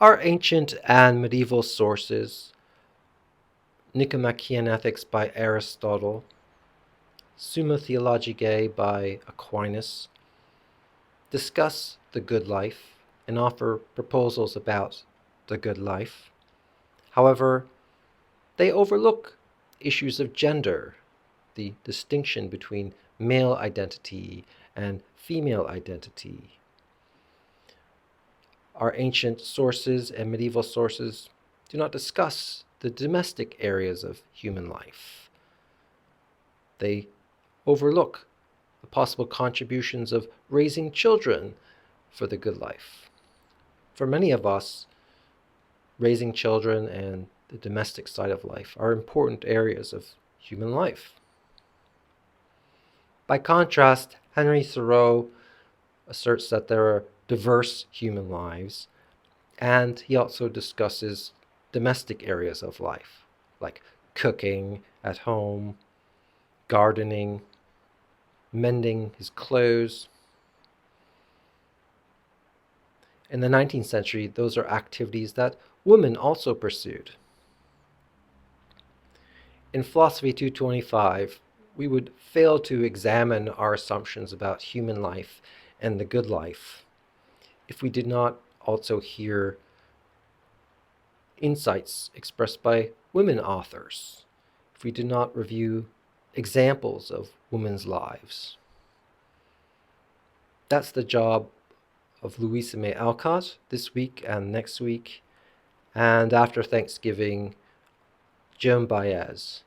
Our ancient and medieval sources, Nicomachean Ethics by Aristotle, Summa Theologicae by Aquinas, discuss the good life and offer proposals about the good life. However, they overlook issues of gender, the distinction between male identity and female identity. Our ancient sources and medieval sources do not discuss the domestic areas of human life. They overlook the possible contributions of raising children for the good life. For many of us, raising children and the domestic side of life are important areas of human life. By contrast, Henry Thoreau asserts that there are diverse human lives, and he also discusses domestic areas of life, like cooking at home, gardening, mending his clothes. In the 19th century, those are activities that women also pursued. In Philosophy 225, we would fail to examine our assumptions about human life and the good life if we did not also hear insights expressed by women authors, if we did not review examples of women's lives. That's the job of Louisa May Alcott this week and next week, and after Thanksgiving, Joan Baez,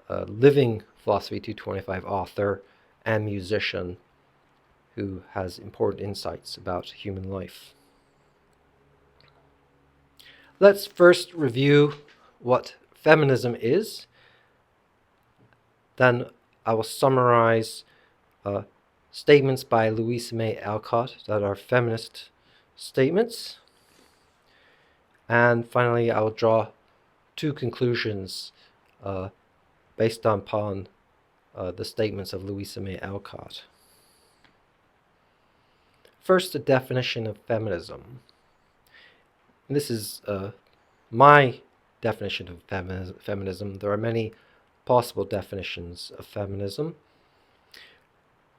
a living Philosophy 225 author and musician who has important insights about human life. Let's first review what feminism is. Then I will summarize statements by Louisa May Alcott that are feminist statements. And finally, I will draw two conclusions based upon the statements of Louisa May Alcott. First, the definition of feminism. And this is my definition of feminism. There are many possible definitions of feminism.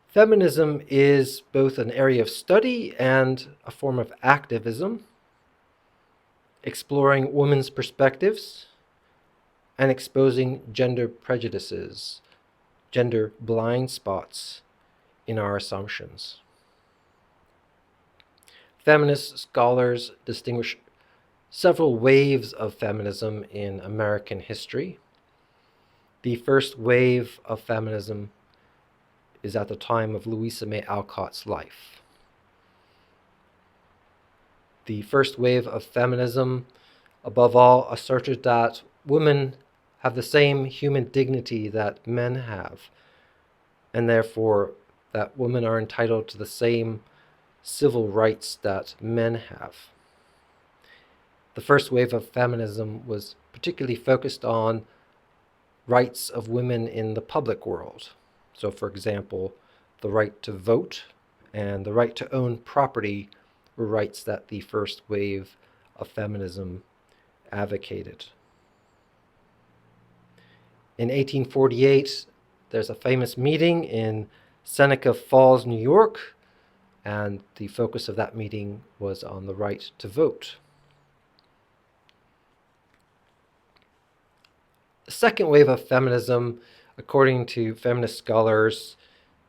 Feminism is both an area of study and a form of activism, exploring women's perspectives and exposing gender prejudices, gender blind spots in our assumptions. Feminist scholars distinguish several waves of feminism in American history. The first wave of feminism is at the time of Louisa May Alcott's life. The first wave of feminism, above all, asserted that women have the same human dignity that men have, and therefore that women are entitled to the same civil rights that men have. The first wave of feminism was particularly focused on rights of women in the public world. So, for example, the right to vote and the right to own property were rights that the first wave of feminism advocated. In 1848, there's a famous meeting in Seneca Falls, New York, and the focus of that meeting was on the right to vote. The second wave of feminism, according to feminist scholars,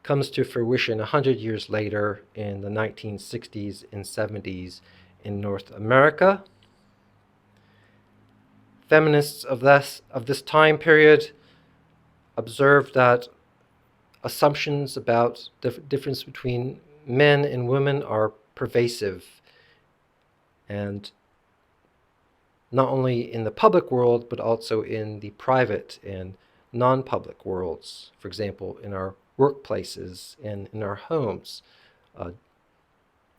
comes to fruition 100 years later in the 1960s and 70s in North America. Feminists of this time period observed that assumptions about the difference between men and women are pervasive, and not only in the public world, but also in the private and non-public worlds. For example, in our workplaces and in our homes,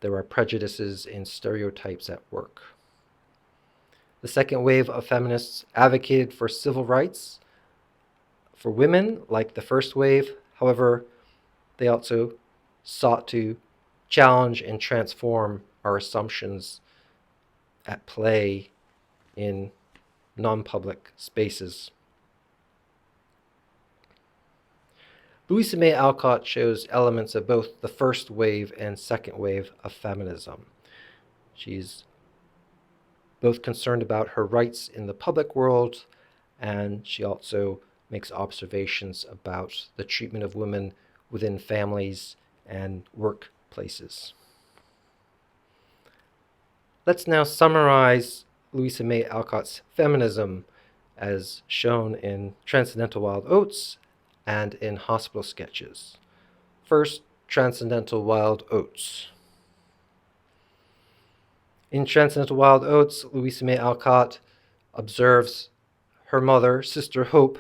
there are prejudices and stereotypes at work. The second wave of feminists advocated for civil rights for women, like the first wave. However, they also sought to challenge and transform our assumptions at play in non-public spaces. Louisa May Alcott shows elements of both the first wave and second wave of feminism. She's both concerned about her rights in the public world, and she also makes observations about the treatment of women within families and workplaces. Let's now summarize Louisa May Alcott's feminism as shown in Transcendental Wild Oats and in Hospital Sketches. First, Transcendental Wild Oats. In Transcendental Wild Oats, Louisa May Alcott observes her mother, Sister Hope,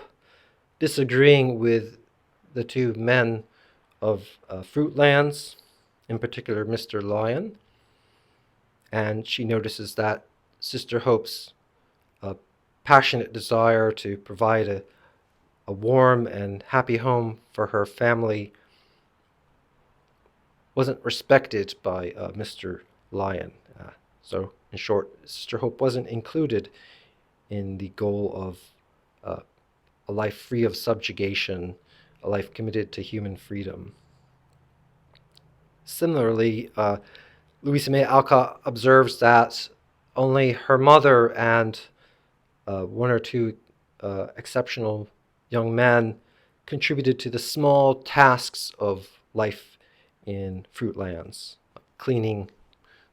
disagreeing with the two men of Fruitlands, in particular Mr. Lyon, and she notices that Sister Hope's passionate desire to provide a warm and happy home for her family wasn't respected by Mr. Lyon. So, in short, Sister Hope wasn't included in the goal of a life free of subjugation, a life committed to human freedom. Similarly, Louisa May Alcott observes that only her mother and one or two exceptional young men contributed to the small tasks of life in Fruitlands, cleaning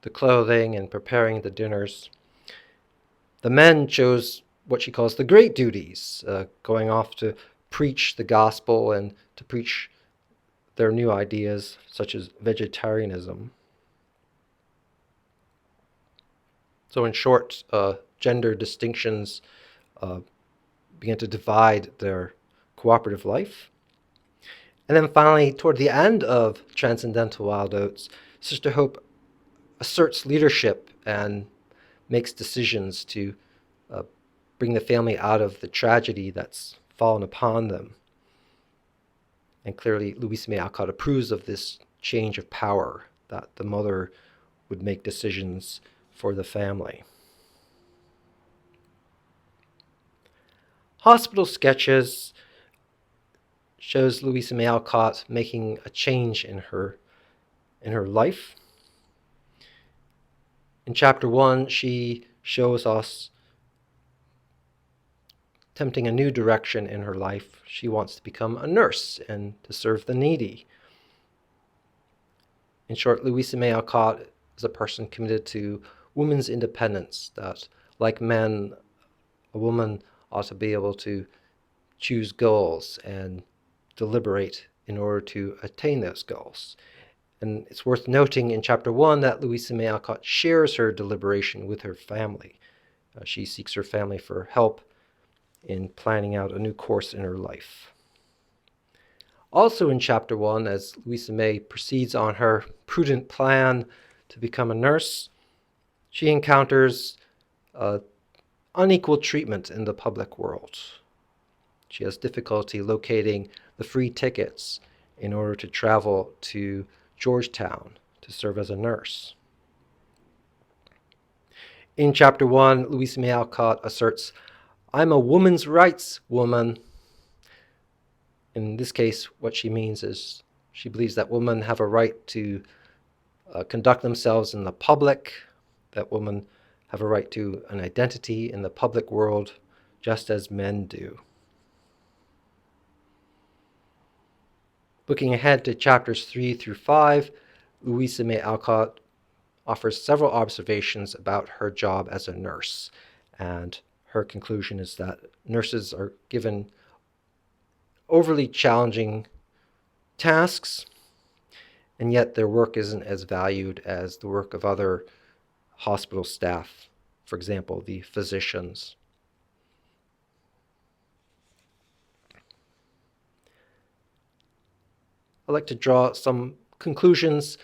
the clothing and preparing the dinners. The men chose what she calls the great duties, going off to preach the gospel and to preach their new ideas, such as vegetarianism. So in short, gender distinctions began to divide their cooperative life. And then finally, toward the end of Transcendental Wild Oats, Sister Hope asserts leadership and makes decisions to bring the family out of the tragedy that's fallen upon them. And clearly, Louisa May Alcott approves of this change of power, that the mother would make decisions for the family. Hospital Sketches shows Louisa May Alcott making a change in her life. In chapter 1, she shows us attempting a new direction in her life. She wants to become a nurse and to serve the needy. In short, Louisa May Alcott is a person committed to women's independence, that, like men, a woman ought to be able to choose goals and deliberate in order to attain those goals. And it's worth noting in chapter 1 that Louisa May Alcott shares her deliberation with her family. She seeks her family for help in planning out a new course in her life. Also in chapter 1, as Louisa May proceeds on her prudent plan to become a nurse, she encounters unequal treatment in the public world. She has difficulty locating the free tickets in order to travel to Georgetown to serve as a nurse. In chapter 1, Louisa May Alcott asserts, "I'm a woman's rights woman." In this case, what she means is she believes that women have a right to conduct themselves in the public, that women have a right to an identity in the public world, just as men do. Looking ahead to chapters 3 through 5, Louisa May Alcott offers several observations about her job as a nurse, and her conclusion is that nurses are given overly challenging tasks, and yet their work isn't as valued as the work of other hospital staff, for example, the physicians. I'd like to draw some conclusions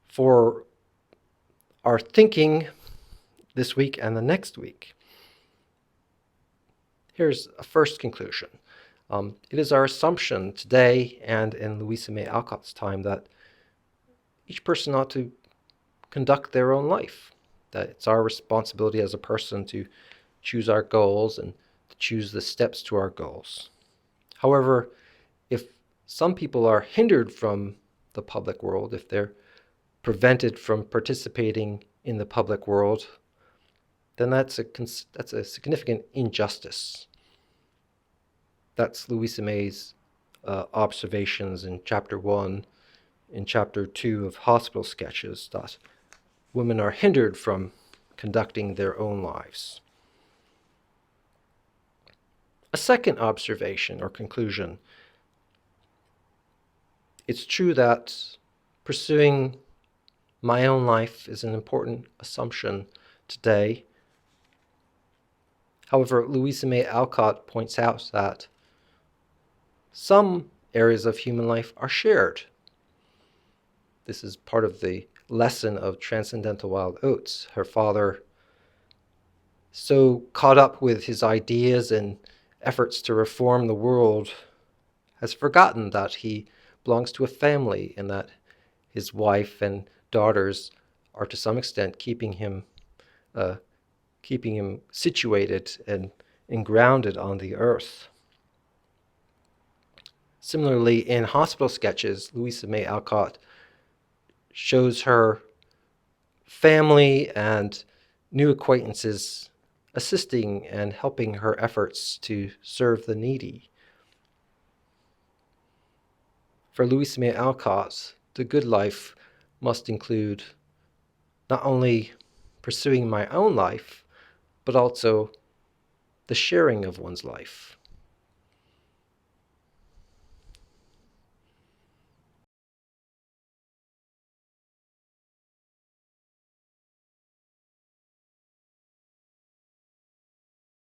for our thinking this week and the next week. Here's a first conclusion. It is our assumption today and in Louisa May Alcott's time that each person ought to conduct their own life. that it's our responsibility as a person to choose our goals and to choose the steps to our goals. However, if some people are hindered from the public world, if they're prevented from participating in the public world, then that's a significant injustice. That's Louisa May's observations in Chapter 1. In Chapter 2 of Hospital Sketches, that women are hindered from conducting their own lives. A second observation or conclusion: it's true that pursuing my own life is an important assumption today. However, Louisa May Alcott points out that some areas of human life are shared. This is part of the lesson of Transcendental Wild Oats. Her father, so caught up with his ideas and efforts to reform the world, has forgotten that he belongs to a family and that his wife and daughters are to some extent keeping him situated and grounded on the earth. Similarly, in Hospital Sketches, Louisa May Alcott shows her family and new acquaintances assisting and helping her efforts to serve the needy. For Louisa May Alcott, the good life must include not only pursuing my own life, but also the sharing of one's life.